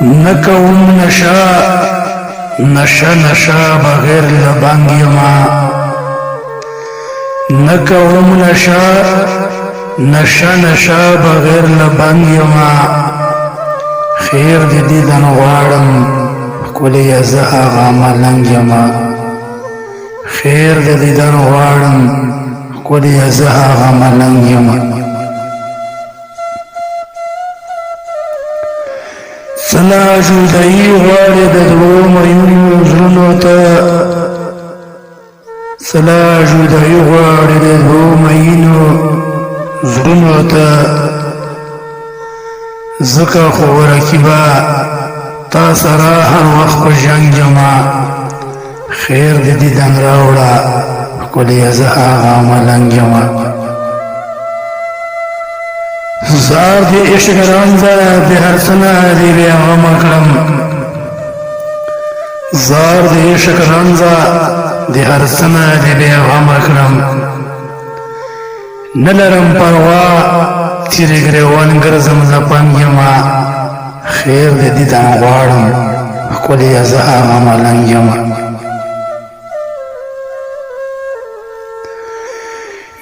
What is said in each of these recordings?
نکوم نشا بغیر لبنگ یما نکوم نشا بغیر لبنگ یما خیر دی دیدن غواړم ښکلی زه هغه ملنګ یما خیر دی دیدن غواړم ښکلی زه هغه ملنګ یما سلا جدایي غواړي د دوو میینو زړونو ته سلا جدایي غواړي د دوو میینو زړونو ته ځکه خو رقیبه تا سره هر وخت په جنګ یمه خیر د دیدن راوړه ښکلی زه هغه ملنګ یمه زار دی عشق رنزه دی هر څه نه دی بې غمه کړم زار دی عشق رنزه دی هر څه نه دی بې غمه کړم نه لرم پروا تیرې ګریوان ګرځم لپنګ یمه خیر دی دیدن غواړم ښکلی زه هغه ملنګ یمه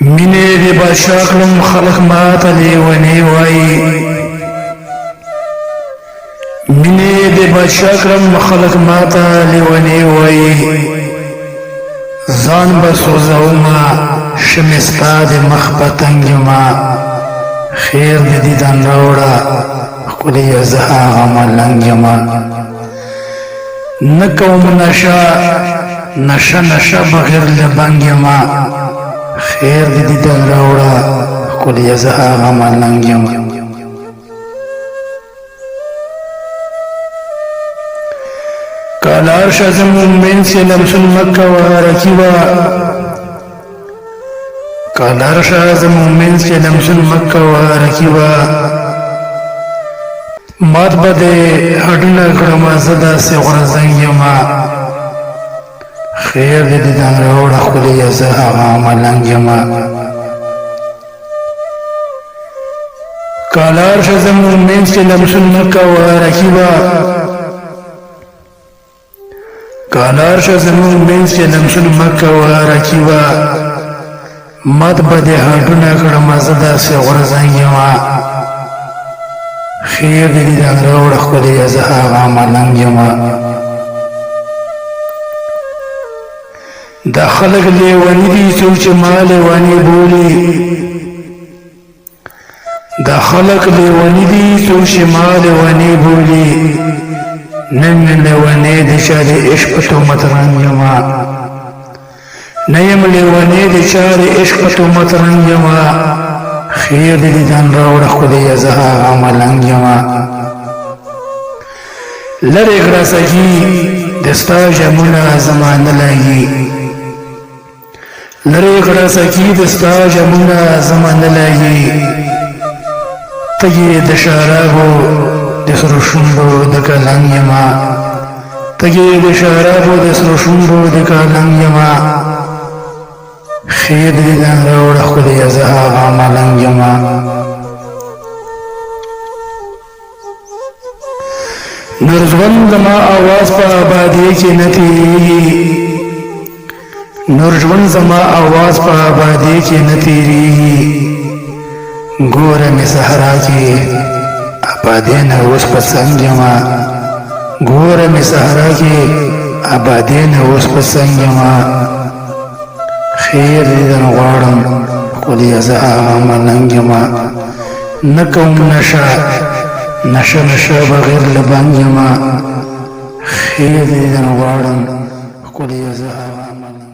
مینې دې بادشاه کړم خلق ماته لیونی وایي مینې دې بادشاه کړم خلق ماته لیونی وایي ځان به سوځومه شمې ستا د مخ پتنګ یمه خیر دې دیدن راوړه ښکلی زه هغه ملنګ یمه نه کوم نشه بغیر له بنګ یمه خیر دی دیدن راوړه ښکلی زه هغه ملنګ یمه که لاړ شه زموږ منځ کې لمسون مه کوه رقیبه که لاړ شه زموږ منځ کې لمسون مه کوه رقیبه مات به دې هډونه کړمه زه داسې غورځنګ یمه خیر دی دیدن راوړه ښکلی زه هغه ملنګ یمه که لاړ شه زموږ منځ کې لمسون مه کوه رقیبه که لاړ شه زموږ منځ کې لمسون مه کوه رقیبه مات به دې هډونه کړمه زه داسې غورځنګ یمه خیر دی دیدن راوړه ښکلی زه هغه ملنګ یمه دا خلق لیونی دی څوک چې ما لیونی بولي دا خلق لیونی دی څوک چې ما لیونی بولي نه مې لیونی د چا د عشق په تهمت رنګ یمه نه یم لیونی د چا د عشق په تهمت رنګ یمه خیر د دیدن راوړه ښکلی زه هغه ملنګ یمه لرې کړه سګي د ستا ژمونه زما نه لګي لرې کړه سګي د ستا ژمونه زما نه لګي ته یې د شرابو د سرو شونډو د کلنګ یمه ته یې د شرابو د سرو شونډو د کلنګ یمه خیر د دیدن راوړه ښکلی زه هغه ملنګ یمه نور ژوند زما اواز په آبادۍ کې نه تېرېږي نور ژوند زما اواز په آبادۍ کې نه تېرېږي ګوره مې صحرا کې آبادۍ نه اوس په څنګ یمه ګوره مې صحرا کې آبادۍ نه اوس په څنګ یمه خیر دیدن غواړم ښکلی زه هغه ملنګ یمه نه کوم نشه بغیر له بنګ یمه خیر دیدن غواړم ښکلی زه هغه ملنګ